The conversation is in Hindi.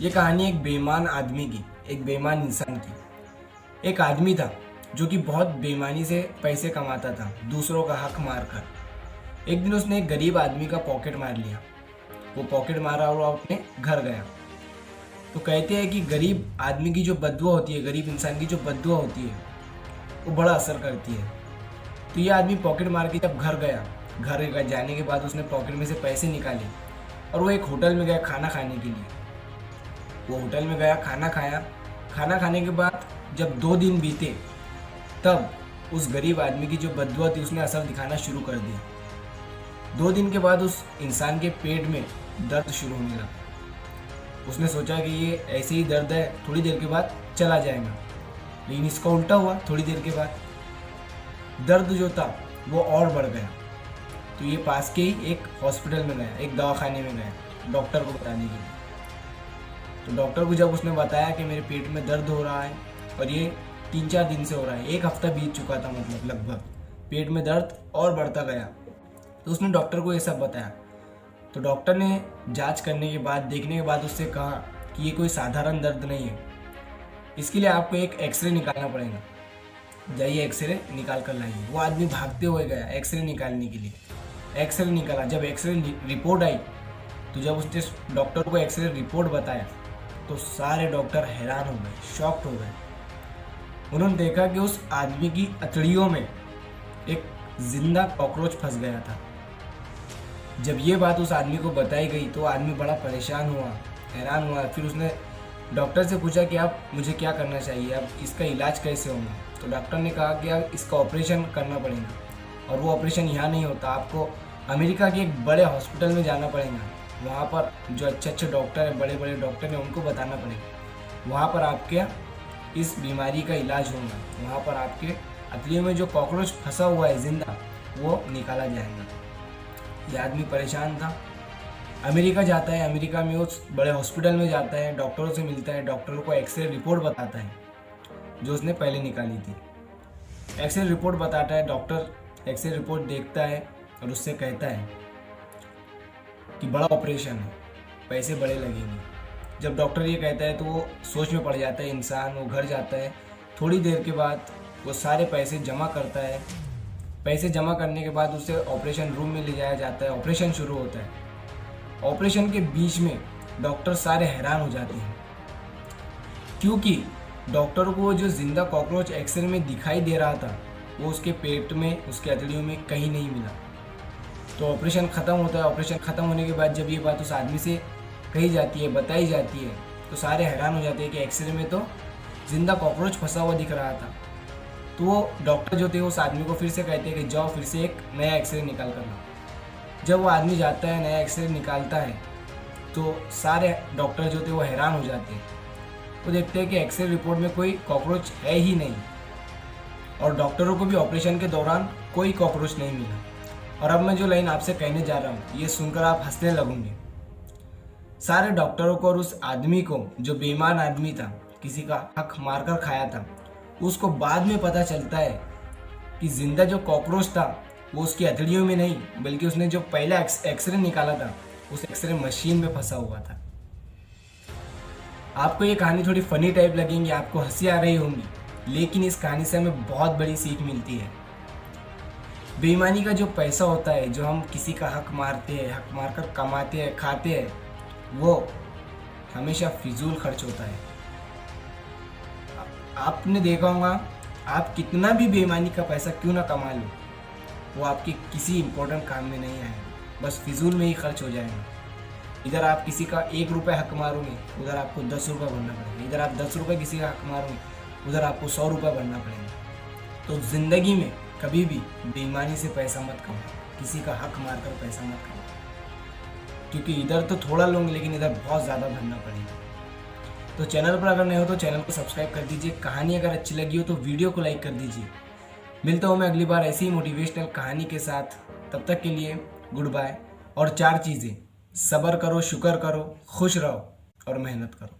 ये कहानी एक बेईमान आदमी की, एक बेईमान इंसान की। एक आदमी था जो कि बहुत बेईमानी से पैसे कमाता था, दूसरों का हक मारकर। एक दिन उसने एक गरीब आदमी का पॉकेट मार लिया। वो पॉकेट मारा और वो अपने घर गया। तो कहते हैं कि गरीब आदमी की जो बददुआ होती है, गरीब इंसान की जो बददुआ होती है, वो बड़ा असर करती है। तो ये आदमी पॉकेट मार के जब घर गया, घर जाने के बाद उसने पॉकेट में से पैसे निकाले और वो एक होटल में गया खाना खाने के लिए। वो होटल में गया, खाना खाया। खाना खाने के बाद जब 2 दिन बीते, तब उस गरीब आदमी की जो बददुआ थी उसने असर दिखाना शुरू कर दिया। 2 दिन के बाद उस इंसान के पेट में दर्द शुरू होने लगा। उसने सोचा कि ये ऐसे ही दर्द है, थोड़ी देर के बाद चला जाएगा, लेकिन इसका उल्टा हुआ। थोड़ी देर के बाद दर्द जो था वो और बढ़ गया। तो ये पास के ही एक हॉस्पिटल में गया, एक दवाखाने में गया डॉक्टर को बताने के लिए। तो डॉक्टर को जब उसने बताया कि मेरे पेट में दर्द हो रहा है और ये 3-4 दिन से हो रहा है, 1 हफ्ता बीत चुका था, मतलब लगभग पेट में दर्द और बढ़ता गया। तो उसने डॉक्टर को ये सब बताया। तो डॉक्टर ने जांच करने के बाद, देखने के बाद उससे कहा कि ये कोई साधारण दर्द नहीं है, इसके लिए आपको एक एक्सरे निकालना पड़ेगा, जाइए एक्सरे निकाल कर लाइए। वो आदमी भागते हुए गया एक्सरे निकालने के लिए। एक्सरे निकाला। जब एक्सरे रिपोर्ट आई, तो जब उसने डॉक्टर को एक्सरे रिपोर्ट बताया, तो सारे डॉक्टर हैरान हो गए, शॉक्ड हो गए। उन्होंने देखा कि उस आदमी की अतड़ियों में एक जिंदा कॉकरोच फंस गया था। जब ये बात उस आदमी को बताई गई तो आदमी बड़ा परेशान हुआ, हैरान हुआ। फिर उसने डॉक्टर से पूछा कि आप मुझे क्या करना चाहिए, अब इसका इलाज कैसे होगा। तो डॉक्टर ने कहा कि आप इसका ऑपरेशन करना पड़ेगा, और वो ऑपरेशन यहाँ नहीं होता, आपको अमेरिका के एक बड़े हॉस्पिटल में जाना पड़ेगा। वहाँ पर जो अच्छे डॉक्टर हैं, बड़े बड़े डॉक्टर हैं, उनको बताना पड़ेगा। वहाँ पर आपके इस बीमारी का इलाज होगा। वहाँ पर आपके अतलियों में जो कॉकरोच फंसा हुआ है जिंदा, वो निकाला जाएगा। ये आदमी परेशान था। अमेरिका जाता है, अमेरिका में उस बड़े हॉस्पिटल में जाता है, डॉक्टरों से मिलता है, डॉक्टरों को एक्सरे रिपोर्ट बताता है जो उसने पहले निकाली थी। एक्सरे रिपोर्ट बताता है, डॉक्टर एक्सरे रिपोर्ट देखता है और उससे कहता है कि बड़ा ऑपरेशन है, पैसे बड़े लगेंगे। जब डॉक्टर ये कहता है तो वो सोच में पड़ जाता है इंसान। वो घर जाता है, थोड़ी देर के बाद वो सारे पैसे जमा करता है। पैसे जमा करने के बाद उसे ऑपरेशन रूम में ले जाया जाता है। ऑपरेशन शुरू होता है। ऑपरेशन के बीच में डॉक्टर सारे हैरान हो जाते हैं, क्योंकि डॉक्टर को जो जिंदा कॉकरोच एक्सरे में दिखाई दे रहा था, वो उसके पेट में, उसके अतड़ियों में कहीं नहीं मिला। तो ऑपरेशन ख़त्म होता है। ऑपरेशन ख़त्म होने के बाद जब ये बात उस आदमी से कही जाती है, बताई जाती है, तो सारे हैरान हो जाते हैं कि एक्सरे में तो जिंदा कॉकरोच फंसा हुआ दिख रहा था। तो वो डॉक्टर जो थे उस आदमी को फिर से कहते हैं कि जाओ फिर से एक नया एक्सरे निकाल कर लो। जब वो आदमी जाता है, नया एक्सरे निकालता है, तो सारे डॉक्टर जो थे वो हैरान हो जाते हैं। वो देखते हैं कि एक्सरे रिपोर्ट में कोई कॉकरोच है ही नहीं, और डॉक्टरों को भी ऑपरेशन के दौरान कोई कॉकरोच नहीं मिला। और अब मैं जो लाइन आपसे कहने जा रहा हूँ, ये सुनकर आप हंसने लगोगे। सारे डॉक्टरों को और उस आदमी को, जो बेईमान आदमी था, किसी का हक मारकर खाया था, उसको बाद में पता चलता है कि जिंदा जो कॉकरोच था वो उसकी हथेलियों में नहीं, बल्कि उसने जो पहला एक्सरे निकाला था, उस एक्सरे मशीन में फंसा हुआ था। आपको ये कहानी थोड़ी फनी टाइप लगेंगी, आपको हंसी आ रही होंगी, लेकिन इस कहानी से हमें बहुत बड़ी सीख मिलती है। बेईमानी का जो पैसा होता है, जो हम किसी का हक मारते हैं, हक मारकर कमाते हैं, खाते हैं, वो हमेशा फिजूल खर्च होता है। आपने देखा होगा, आप कितना भी बेईमानी का पैसा क्यों ना कमा लो, वो आपके किसी इंपॉर्टेंट काम में नहीं आएगा, बस फिजूल में ही खर्च हो जाएगा। इधर आप किसी का 1 रुपये हक मारोगे, उधर आपको 10 रुपये भरना पड़ेगा। इधर आप 10 रुपये किसी का हक मारोगे, उधर आपको 100 रुपये भरना पड़ेगा। तो ज़िंदगी में कभी भी बेईमानी से पैसा मत कमाओ, किसी का हक मारकर पैसा मत कमाओ, क्योंकि इधर तो थोड़ा लोगे, लेकिन इधर बहुत ज़्यादा भरना पड़ेगा। तो चैनल पर अगर नए हो तो चैनल को सब्सक्राइब कर दीजिए। कहानी अगर अच्छी लगी हो तो वीडियो को लाइक कर दीजिए। मिलता हूँ मैं अगली बार ऐसी ही मोटिवेशनल कहानी के साथ। तब तक के लिए गुड बाय। और 4 चीज़ें: सब्र करो, शुक्र करो, खुश रहो और मेहनत करो।